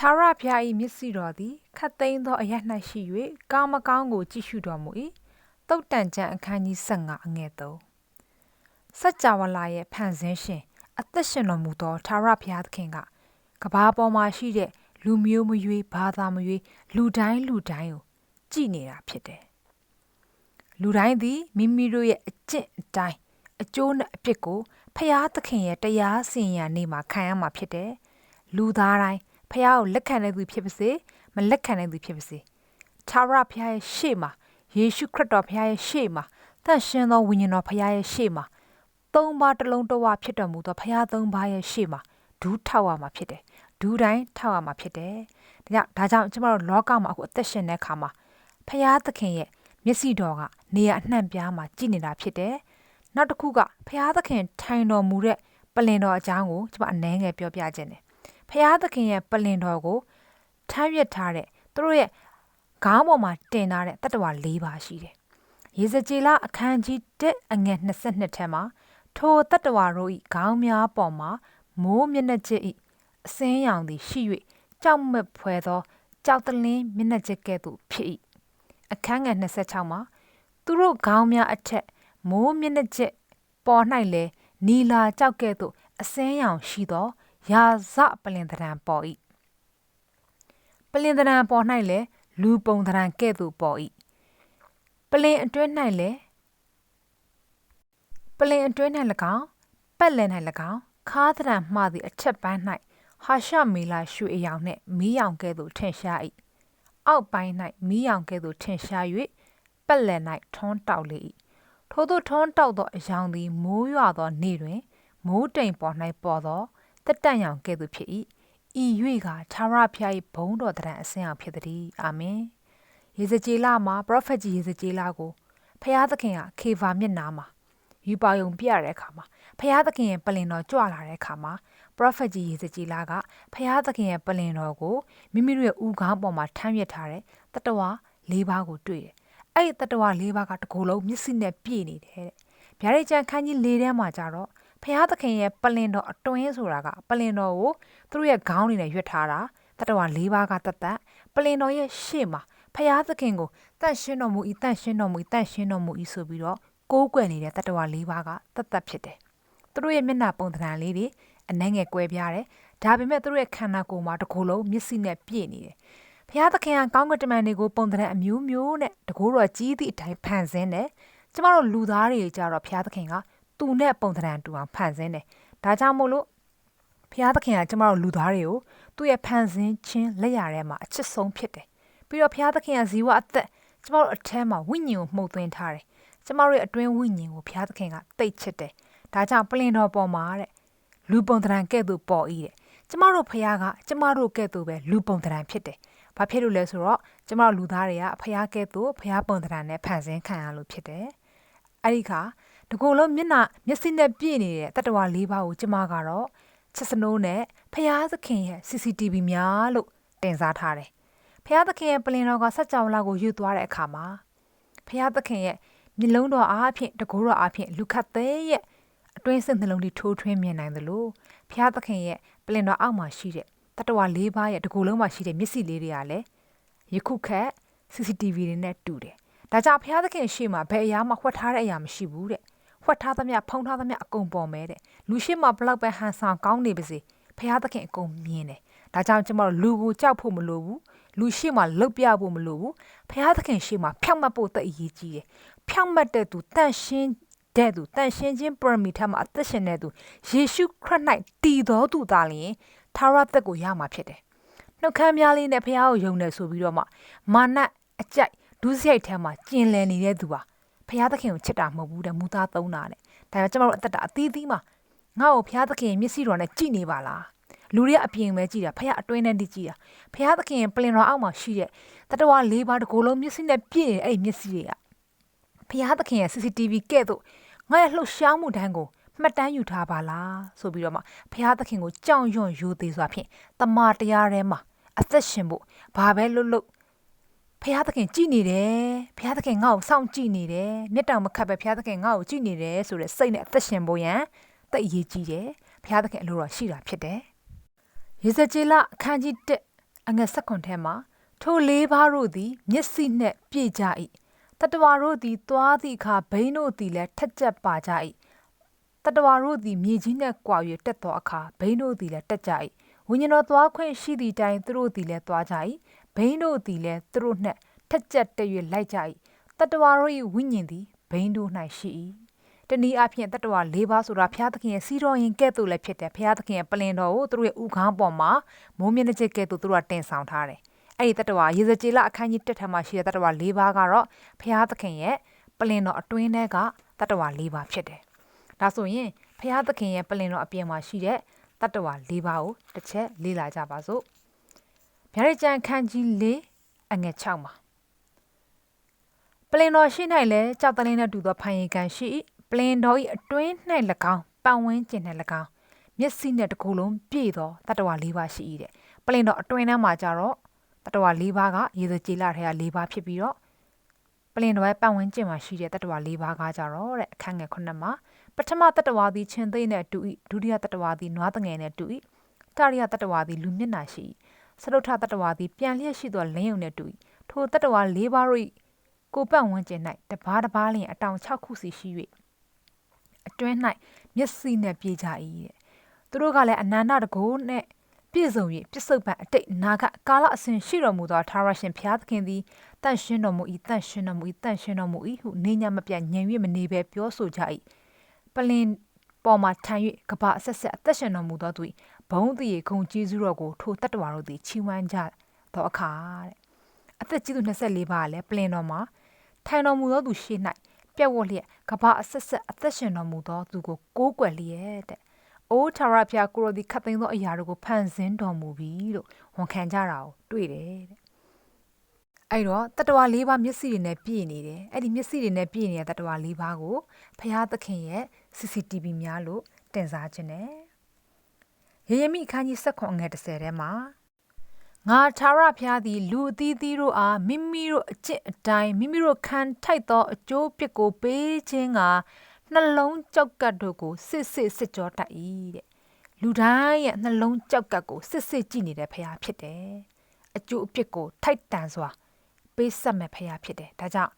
Tara Piai Missirodi, Katain though a yanashi, Gamagango Jishudomu, Dotan Jan Kani Sanga Angeto. Such our lie, Panzenshi, additional mudo, Tara Piat Kinga, Kababo Mashide, Lumio Mui, Badamui, Ludain, Genie Apide. Ludain thee, Mimiru a jet die, a Joan Pico, Payat King at the Yasin Nima Kayama Pide, Ludarai. Payao lekane du pipse, malekane du pipse. Tara pia shema, Yeshu crato pia shema, that sheno winning of pia shema. Don't bar the long door pitamu, the pia don't buy a shema. Do tower ma pite, do dine tower ma pite. Dajam tomorrow logam of the shene kama. Pia the king, Missy doga, near Nampiama, Ginida pite. Not the cougar, pia the king, tine or mure, baleno a jango, to a nang a pure piagene. ဖျားသခင်ရဲ့ပလင်တော်ကိုထမ်းရွက်ထားတဲ့သူတို့ရဲ့ခေါင်းပေါ်မှာတင်ထားတဲ့တတ္တဝါ၄ပါးရှိတယ်။ရေစကြည်လအခန်းကြီး1အငယ်22ထဲမှာထိုတတ္တဝါတို့၏ခေါင်းများပေါ်မှာမိုးမျက်နှာကျစ်၏အစင်းရောင်သည်ရှိ၍ကြောက်မက်ဖွယ်သောကြောက်တလင်းမျက်နှာကျစ်ကဲ့သို့ဖြစ်၏။အခန်းငယ်26မှာသူတို့ခေါင်းများအထက်မိုးမျက်နှာကျစ်ပေါ်၌လည်းနီလာကြောက်ကဲ့သို့အစင်းရောင်ရှိသောရာဇပလင်တရံပေါ်၏ပလင်တရံပေါ်၌လည်းလူပုံတရံကဲ့သို့ပေါ်၏ပလင်အတွင်း၌လည်း၎င်းပတ်လည်၌၎င်းခါးတရံမှသည့်အချက်ပိုင်း၌ဟာရှမီလာရွှေအယောင်နှင့်မီးရောင်ကဲ့သို့ထင်ရှား၏အောက်ပိုင်း၌မီးရောင်ကဲ့သို့ထင်ရှား၍ပတ်လည်၌ထွန်းတောက်လေ၏ထို့သောထွန်းတောက်သောအယောင်သည်မိုးရွာသောနေ့တွင်မိုးတိမ်ပေါ်၌ပေါ်သောတက်တန့်ရောင်ကဲ့သို့ဖြစ်၏ဤ၍ကသာရဖျား၏ဘုံတော်တရံအစင်အောင်ဖြစ်သည်အာမင်ယေဇကျေလမှာပရောဖက်ကြီးယေဇကျေလကိုဖျားသခင်ကခေဗာမျက်နာမှာယူပါယုံပြရတဲ့အခါမှာဖျားသခင်ရဲ့ပလင်တော်ကြွလာတဲ့အခါမှာပရောဖက်ကြီးယေဇကျေလကဖျားသခင်ရဲ့ပလင်တော်ကိုမိမိတို့ရဲ့ဥကောင်းပေါ်မှာထမ်းရွက်ထားတဲ့တတဝါ၄ပါးကိုတွေ့တယ်အဲ့ဒီတတဝါ၄ပါးကတကူလုံးမျက်စိနဲ့ပြည့်နေတယ်တဲ့ဗျာဒိတ်ကျန်ခန်းကြီး၄ထဲမှာကြတော့ဖျားသခင်ရဲ့ပလင်တော်အတွင်းဆိုတာကပလင်တော်ကိုသူတို့ရဲ့ခေါင်းတွေနဲ့ရွက်ထားတာတတဝါ၄ပါးကတတ်ပလင်တော်ရဲ့ရှေ့မှာဖျားသခင်ကိုတန့်ရှင်းတော်မူ၏တန့်ရှင်းတော်မူ၏တန့်ရှင်းတော်မူ၏ဆိုပြီးတော့ကိုးကွယ်နေတဲ့တတဝါ၄ပါးကတတ်ဖြစ်တယ်သူတို့ရဲ့မျက်နှာပုံသဏ္ဍာန်လေးတွေအနှဲငယ်ကွဲပြားတယ်ဒါပေမဲ့သူတို့ရဲ့ခန္ဓာကိုယ်မှာတကူလုံးမျက်စိနဲ့ပြည့်နေတယ်ဖျားသခင်ကကောင်းကင်တမန်တွေကိုပုံသဏ္ဍာန်အမျိုးမျိုးနဲ့တကူတော့ကြီးသည့်အတိုင်းဖန်ဆင်းတယ်ကျမတို့လူသားတွေကြတော့ဖျားသခင်ကသူနဲ့ပုံသဏ္ဍာန်တူအောင်ဖန်ဆင်းတယ်ဒါကြောင့်မို့လို့ဖျားသခင်ကကျမတို့လူသားတွေကိုသူ့ရဲ့ဖန်ဆင်းခြင်းလက်ရာထဲမှာအချစ်ဆုံးဖြစ်တယ်ပြီးတော့ဖျားသခင်ကဇီဝအသက်ကျမတို့အထဲမှာဝိညာဉ်ကိုမှုတ်သွင်းထားတယ်ကျမတို့ရဲ့အတွင်းဝိညာဉ်ကိုဖျားသခင်ကတိတ်ချစ်တယ်ဒါကြောင့်ပလင်တော်ပေါ်မှာတဲ့လူပုံသဏ္ဍာန်ကဲ့သို့ပေါ်၏တဲ့ကျမတို့ဖျားကကျမတို့ကဲ့သို့ပဲလူပုံသဏ္ဍာန်ဖြစ်တယ်ဘာဖြစ်လို့လဲဆိုတော့ကျမတို့လူသားတွေကဖျားကဲ့သို့ဖျားပုံသဏ္ဍာန်နဲ့ဖန်ဆင်းခံရလို့ဖြစ်တယ်အဲ့ဒီခါတကူလုံးမျက်စိနဲ့ပြည့်နေတဲ့တတ္တဝါ၄ပါးကိုကျမကတော့ချက်စနိုးနဲ့ဖျားသခင်ရဲ့ CCTV များလို့တင်စားထားတယ်ဖျားသခင်ရဲ့ပလင်တော်ကစัจ java လာကိုယူသွားတဲ့အခါမှာဖျားသခင်ရဲ့မျက်လုံးတော်အားဖြင့်တကူတော်အားဖြင့်လူခတ်သေးရဲ့အတွင်းစိတ်နှလုံးထိုးထွင်းမြင်နိုင်သလိုဖျားသခင်ရဲ့ပလင်တော်အောက်မှာရှိတဲ့တတ္တဝါ၄ပါးရဲ့တကူလုံးမှာရှိတဲ့မျက်စိလေးတွေကလည်းယခုခက် CCTV တွေနဲ့တူတယ်ဒါကြောင့်ဖျားသခင်ရှေ့မှာဘယ်အရာမှဝှက်ထားတဲ့အရာမရှိဘူးတဲ့ဝှက်ထားသမျှဖုံးထားသမျှအကုန်ပေါ်မဲတဲ့လူရှေ့မှာဘလောက်ပဲဟန်ဆောင်ကောင်းနေပါစေဖျားသခင်အကုန်မြင်တယ်ဒါကြောင့်ကျမတို့လူကိုကြောက်ဖို့မလိုဘူးလူရှေ့မှာလှုပ်ပြဖို့မလိုဘူးဖျားသခင်ရှေ့မှာဖြောင့်မတ်ဖို့တအရေးကြီးတယ်ဖြောင့်မတ်တဲ့သူတန့်ရှင်းခြင်းပရမီထမှာအသက်ရှင်တဲ့သူယေရှုခရစ်၌တည်တော်သူသားလျင်သာရသက်ကိုရမှာဖြစ်တယ်နှုတ်ခမ်းများလေးနဲ့ဖျားကိုယုံနေဆိုပြီးတော့မှမာနအကြိုက်ဒုစရိုက်ထဲမှာကျင်လည်နေတဲ့သူပါဖျားသခင်ကိုချစ်တာမဟုတ်ဘူးတဲ့မူသားသုံးတာတဲ့ဒါကြောင့်ကျမတို့အသက်တာအသီးသီးမှာငါ့ကိုဖျားသခင်မျက်စိတော်နဲ့ကြည့်နေပါလားလူတွေကအပြင်ပဲကြည့်တာဖျားအတွင်းနဲ့ကြည့်တာဖျားသခင်ပလင်တော်အောက်မှာရှိတဲ့တတဝါ၄ပါးတကိုယ်လုံးမျက်စိနဲ့ပြည့်နေတဲ့အဲ့မျက်စိတွေကဖျားသခင်ရဲ့ CCTV ကဲ့သို့ငါရဲ့လှုပ်ရှားမှုတိုင်းကိုမှတ်တမ်းယူထားပါလားဆိုပြီးတော့မှဖျားသခင်ကိုကြောက်ရွံ့ရိုသေစွာဖြင့်တမန်တရားထဲမှာအသက်ရှင်ဖို့ဘာပဲလို့ဖျားသခင်ကြည်နေတယ်ဖျားသခင်ငါ့ကိုစောင့်ကြည့်နေတယ်မျက်တောင်မခတ်ပဲဖျားသခင်ငါ့ကိုကြည်နေတယ်ဆိုတဲ့စိတ်နဲ့အသက်ရှင်ဖို့ရန်တိတ်အရေးကြီးတယ်ဖျားသခင်အလိုတော်ရှိတာဖြစ်တယ်ယေဇကျေလအခန်းကြီး1 အငယ်ဆက်ခွန်ထဲမှာထိုလေးပါးတို့သည်မျက်စိနှင့်ပြည့်ကြ၏တတဝါတို့သည်သွားသည့်အခါဘိန်းတို့သည်လည်းထက်ကျက်ပါကြ၏တတဝါတို့သည်မြေကြီးနှင့်ကွာ၍တက်သောအခါဘိန်းတို့သည်လည်းတက်ကြ၏ဝိညာဉ်တော်သွားခွင့်ရှိသည့်တိုင်သူတို့သည်လည်းသွားကြ၏ဘိန်းတို့သည်လည်းသူတို့နှင့်ထက်ကျက်တ၍လိုက်ကြ၏တတဝါတို့၏ဝိညာဉ်သည်ဘိန်းတို့၌ရှိ၏တနည်းအားဖြင့်တတဝါ၄ပါးဆိုတာဘုရားသခင်ရဲ့စီတော်ရင်ကဲ့သို့လည်းဖြစ်တယ်ဘုရားသခင်ရဲ့ပလင်တော်ကိုသူတို့ရဲ့ဥခေါင်းပေါ်မှာမိုးမျက်နှာကျက်ကဲ့သို့သူတို့ကတင်ဆောင်ထားတယ်အဲ့ဒီတတဝါရေစကြည်လအခန်းကြီး1ထဲမှာရှိတဲ့တတဝါ၄ပါးကတော့ဘုရားသခင်ရဲ့ပလင်တော်အတွင်းထဲကတတဝါ၄ပါးဖြစ်တယ်ဒါဆိုရင်ဘုရားသခင်ရဲ့ပလင်တော်အပြင်မှာရှိတဲ့တတဝါ၄ပါးကိုတစ်ချက်လေ့လာကြပါစို့ဗျာဒိတ်ကျမ်းအခန်းကြီး၄အငယ်6မှာပလင်တော်ရှိ၌လည်းကြောက်တလင်းနဲ့တူသောဖန်ရီကန်ရှိပလင်တော်၏အတွင်း၌၎င်းပတ်ဝန်းကျင်၌၎င်းမျက်စိနဲ့တစ်ခုလုံးပြည့်သောတတဝါ၄ပါးရှိ၏တဲ့ပလင်တော်အတွင်းထဲမှာကြတော့တတဝါ၄ပါးကရေစကြည်လထဲက၄ပါးဖြစ်ပြီးတော့ပလင်တော်ရဲ့ပတ်ဝန်းကျင်မှာရှိတဲ့တတဝါ၄ပါးကကြတော့တဲ့အခန်းငယ်9မှာပထမတတဝါသည်ချင်းသိမ့်နဲ့တူ၏ဒုတိယတတဝါသည်နွားတငယ်နဲ့တူ၏တတိယတတဝါသည်လူမျက်နှာရှိ၏စတုထတတဝါသည်ပြန်လျက်ရှိသောလင်းယုံနဲ့တူ၏ထိုတတဝါ၄ပါးတို့ကိုပတ်ဝန်းကျင်၌တပါးတပါးလျင်အတောင်6ခုစီရှိ၍အတွင်း၌မျက်စိနှင့်ပြေကြ၏တဲ့သူတို့ကလည်းအနန္တတကိုးနှင့်ပြည့်စုံ၍ပြစ္ဆုတ်ပံအတိတ်နာဂကာလအစဉ်ရှိတော်မူသောထာဝရရှင်ဘုရားသခင်သည်တန့်ရှင်းတော်မူ၏တန့်ရှင်းတော်မူ၏တန့်ရှင်းတော်မူ၏ဟုနေညမပြတ်ညံ၍မနေဘဲပြောဆိုကြ၏ပလင်ပေါ်မှာထိုင်၍ကဘာအဆက်ဆက်အသက်ရှင်တော်မူသောသူ၏ဘုန်းတည်ဂုံကျေးဇူးတော်ကိုထိုတတ္တဝါတို့သည်ချီးမွမ်းကြသောအခါတဲ့အသက်ကြီးသူ24ပါးလည်းပလင်တော်မှာထိုင်တော်မူသောသူရှေ့၌ပြက်ဝတ်လျက်ကဘာအဆက်ဆက်အသက်ရှင်တော်မူသောသူကိုကိုးကွယ်လျက်တဲ့အိုးထာဝရဘုရားကိုရောဒီခတ်သိမ်းသောအရာတို့ကိုဖန်ဆင်းတော်မူပြီလို့ဝန်ခံကြတာကိုတွေ့တယ်တဲ့အဲ့တော့တတဝါ၄ပါးမျက်စိတွေနဲ့ပြည့်နေတယ်အဲ့ဒီမျက်စိတွေနဲ့ပြည့်နေတဲ့တတဝါ၄ပါးကိုဘုရားသခင်ရဲ့ CCTV များလို့တင်စားခြင်းနဲ့ယေရမိအခန်းကြီး7ငယ်10ထဲမှာငါထာဝရဘုရားသည်လူအသီးသီးတို့အားမိမိတို့အကျင့်အတိုင်းမိမိတို့ခံထိုက်သောအကျိုးပြစ်ကိုပေးခြင်းကနှလုံးကြောက်ကပ်တို့ကိုစစ်ကြောတတ်၏တဲ့လူတိုင်းရဲ့နှလုံးကြောက်ကပ်ကိုစစ်ကြည့်နေတဲ့ဘုရားဖြစ်တယ်အကျိုးအပြစ်ကိုထိုက်တန်စွာပေးဆက်မဲ့ဘုရားဖြစ်တယ်ဒါကြောင့်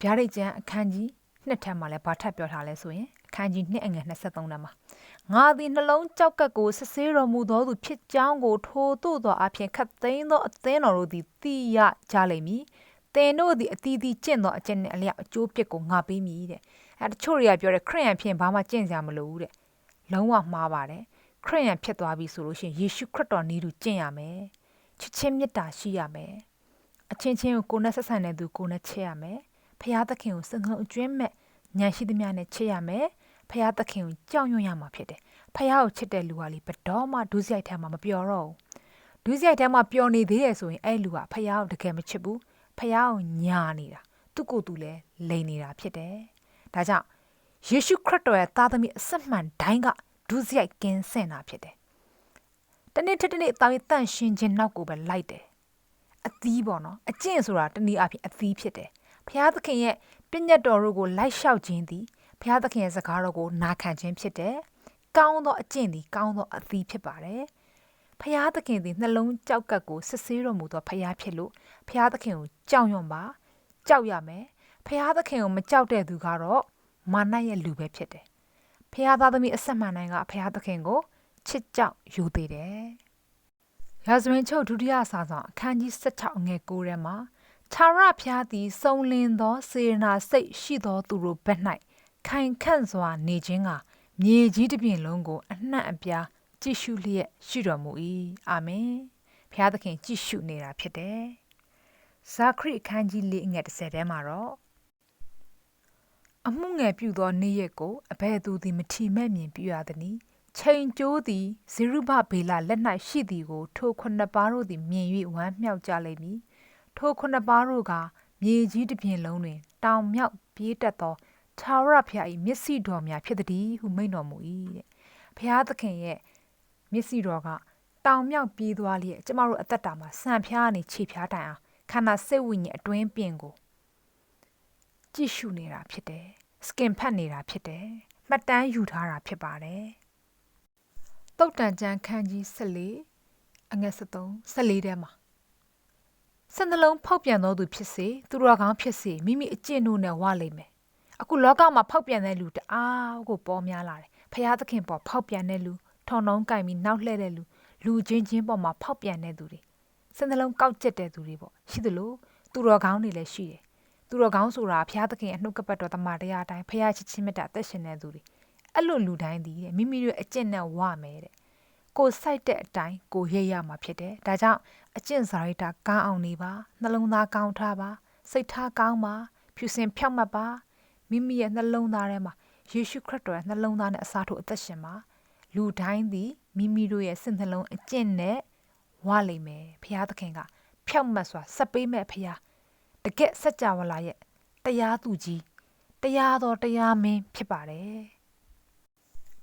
ဗျာဒိတ်ကျမ်းအခန်းကြီး2ထပ်မှာလည်းဘာထပ်ပြောထားလဲဆိုရင်အခန်းကြီး2အငယ်23ထဲမှာငါသည်နှလုံးကြောက်ကပ်ကိုစစ်ဆေးတော်မူသောသူဖြစ်ကြောင်းကိုထိုသို့သောအဖြစ်ခတ်သိမ်းသောအသင်းတော်တို့သည်သိရကြလိမ့်မည်သင်တို့သည်အသီးသီးကျင့်သောအကျင့်နှင့်အလျောက်အကျိုးပြစ်ကိုငါပေးမည်တဲ့အဲတချို့တွေကပြောတယ်ခရစ်ယာန်ဖြစ်ဘာမှကျင့်ကြမလို့ဘူးတဲ့လုံးဝမှားပါတယ်ခရစ်ယာန်ဖြစ်သွားပြီဆိုလို့ရှိရင်ယေရှုခရစ်တော်နည်းတူကျင့်ရမယ်ချစ်ချင်းမေတ္တာရှိရမယ်အချင်းချင်းကိုနဲ့ဆက်ဆံတဲ့သူကိုနဲ့ချစ်ရမယ်ဖခင်သခင်ကိုစငုံအကျွင်းမဲ့ဉာဏ်ရှိသမျှနဲ့ချစ်ရမယ်ဖခင်သခင်ကိုကြောက်ရွံ့ရမှာဖြစ်တယ်ဖခင်ကိုချစ်တဲ့လူကလေဘယ်တော့မှဒုစရိုက်ထဲမှာမပျော်တော့ဘူးဒုစရိုက်ထဲမှာပျော်နေသေးတယ်ဆိုရင်အဲ့လူကဖခင်ကိုတကယ်မချစ်ဘူးဖခင်ကိုညာနေတာသူ့ကိုယ်သူလည်းလိန်နေတာဖြစ်တယ်ဒါကြောင့်ယေရှုခရစ်တော်ရဲ့သားသမီးအစစ်မှန်တိုင်းကဒုစရိုက်ကင်းစင်တာဖြစ်တယ်တနေ့တစ်နေ့တာပြီးတန့်ရှင်းခြင်းနောက်ကိုပဲလိုက်တယ်အသီးပေါ့နော်အကျင့်ဆိုတာတနည်းအားဖြင့်အသီးဖြစ်တယ်ဘုရားသခင်ရဲ့ပြည့်ညတ်တော်တို့ကိုလိုက်လျှောက်ခြင်းသည်ဘုရားသခင်ရဲ့စကားတော်ကိုနာခံခြင်းဖြစ်တယ်ကောင်းသောအကျင့်သည်ကောင်းသောအသီးဖြစ်ပါတယ်ဘုရားသခင်သည်နှလုံးကြောက်ကပ်ကိုစစ်ဆေးတော်မူသောဘုရားဖြစ်လို့ဘုရားသခင်ကိုကြောက်ရွံ့ပါကြောက်ရမယ်ဘုရားသခင်ကိုမကြောက်တဲ့သူကတော့မာနရဲ့လူပဲဖြစ်တယ်ဖခင်သားသမီးအဆက်မှန်တိုင်းကဖခင်သခင်ကိုချစ်ကြောက်ယူသေးတယ်။ရာဇဝင်ချုပ်ဒုတိယစာဆောင်အခန်းကြီး16ငယ်9ထဲမှာထာဝရဘုရားသည်စုံလင်သောစေရနာစိတ်ရှိသောသူတို့ဘက်၌ခိုင်ခန့်စွာနေခြင်းကမြေကြီးတစ်ပြင်လုံးကိုအနှံ့အပြားကြည့်ရှုလျက်ရှိတော်မူ၏။အာမင်။ဘုရားသခင်ကြည့်ရှုနေတာဖြစ်တယ်။ဇာခရိအခန်းကြီး4ငယ်10ထဲမှာတော့အမှုငယ်ပြုသောနေ့ရက်ကိုအဘယ်သူသည်မထီမဲ့မြင်ပြုရသနည်းချိန်ကျိုးသည်ဇေရုဘဗေလလက်၌ရှိသည်ကိုထိုခုနှစ်ပါးတို့သည်မြင်၍ဝမ်းမြောက်ကြလိမ့်မည်ထိုခုနှစ်ပါးတို့ကမြေကြီးတစ်ပြင်လုံးတွင်တောင်မြောက်ပြေးတက်သောထာဝရဘုရား၏မျက်စိတော်များဖြစ်သည်ဟုမိန့်တော်မူ၏တဲ့ဘုရားသခင်ရဲ့မျက်စိတော်ကတောင်မြောက်ပြေးသွားလျက်ကျမတို့အသက်တာမှာစံဖျားကနေခြေဖျားတိုင်အောင်ခန္ဓာစိတ်ဝိညာဉ်အတွင်းပြင်ကိုကြည့်ရှုနေတာဖြစ်တယ်စကင်ဖတ်နေတာဖြစ်တယ်မှတ်တမ်းယူထားတာဖြစ်ပါတယ်တုတ်တန်ကျမ်းခန်းကြီး14 အငယ်73 14ထဲမှာစံနှလုံးဖောက်ပြန်သောသူဖြစ်စေသူတော်ကောင်းဖြစ်စေမိမိအကျင့်တို့နဲ့ဝလိမ့်မယ်အခုလောကမှာဖောက်ပြန်တဲ့လူတအားကိုပေါ်များလာတယ်ဖျားသခင်ပေါ်ဖောက်ပြန်တဲ့လူထုံနှုံးကင်ပြီးနောက်လှည့်တဲ့လူချင်းပေါ်မှာဖောက်ပြန်တဲ့သူတွေစံနှလုံးကောက်ကျက်တဲ့သူတွေပေါ့ရှိသလိုသူတော်ကောင်းတွေလည်းရှိတယ်သူတော်ကောင်းဆိုတာဖျားသခင်အနှုတ်ကပတ်တော်တမန်တရားအတိုင်းဖျားချစ်ချင်းမြတ်တာအသက်ရှင်တဲ့သူတွေအဲ့လိုလူတိုင်းဒီမိမိတို့အကျင့်နဲ့ဝမယ်တဲ့ကိုစိုက်တဲ့အတိုင်းကိုရိပ်ရမှာဖြစ်တယ်ဒါကြောင့်အကျင့်စာရိတ္တကောင်းအောင်နေပါနှလုံးသားကောင်းထားပါစိတ်ထားကောင်းပါဖြူစင်ဖြောက်မှတ်ပါမိမိရဲ့နှလုံးသားထဲမှာယေရှုခရစ်တော်ရဲ့နှလုံးသားနဲ့အစားထိုးအသက်ရှင်ပါလူတိုင်းသည်မိမိတို့ရဲ့စိတ်နှလုံးအကျင့်နဲ့ဝလိမ့်မယ်ဖျားသခင်ကဖြောက်မှတ်စွာဆက်ပေးမဲ့ဖျားတကက်စัจ java လာရဲ့တရားသူကြီးတရားတော်တရားမင်းဖြစ်ပါတယ်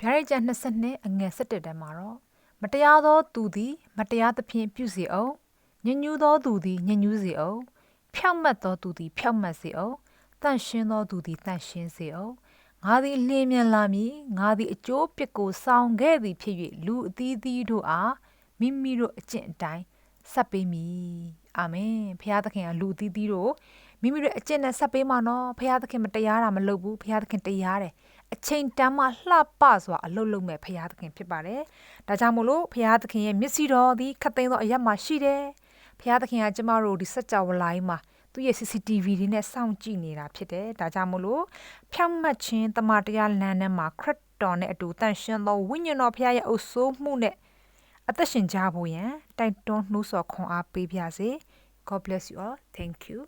ဗျာဒိတ်ကျမ်း22အငယ်17တန်းမှာတော့မတရားသောသူသည်မတရားသဖြင့်ပြုစေအောင်ညဉ့်ညူးသောသူသည်ညဉ့်ညူးစေအောင်ဖြောက်မှတ်သောသူသည်ဖြောက်မှတ်စေအောင်တန့်ရှင်းသောသူသည်တန့်ရှင်းစေအောင်ငါသည်လင်းမြန်လာမည်ငါသည်အကျိုးပြစ်ကိုဆောင်ခဲ့သည်ဖြစ်၍လူအသီးသီးတို့အားမိမိတို့အကျင့်အတိုင်းဆက်ပေးမည်အာမင်ဖခင်သခင်ကလူအသီးသီးတို့မိမိတို့အကျင့်နဲ့ဆက်ပေးမှာနော်ဖခင်သခင်မတရားတာမလုပ်ဘူးဖခင်သခင်တရားတယ်အချိန်တန်းမှလှပစွာအလုပ်လုပ်မဲ့ဖခင်သခင်ဖြစ်ပါတယ်ဒါကြောင့်မို့လို့ဖခင်သခင်ရဲ့မျက်စိတော်သည်ခတ်သိမ်းသောအရက်မှာရှိတယ်ဖခင်သခင်ကကျမတို့ဒီစัจ java လိုင်းမှာသူရဲ့ CCTV တွေနဲ့စောင့်ကြည့်နေတာဖြစ်တယ်ဒါကြောင့်မို့လို့ဖြောင့်မတ်ခြင်းတမန်တရားလမ်းထဲမှာခရစ်တော်နဲ့အတူတန်ရှင်းသောဝိညာဉ်တော်ဖခင်ရဲ့အုပ်စိုးမှုနဲ့အသက်ရှင်ကြဖို့ရန်တိုက်တွန်းနှိုးဆော်ခွန်အားပေးပါစေ God bless you all thank you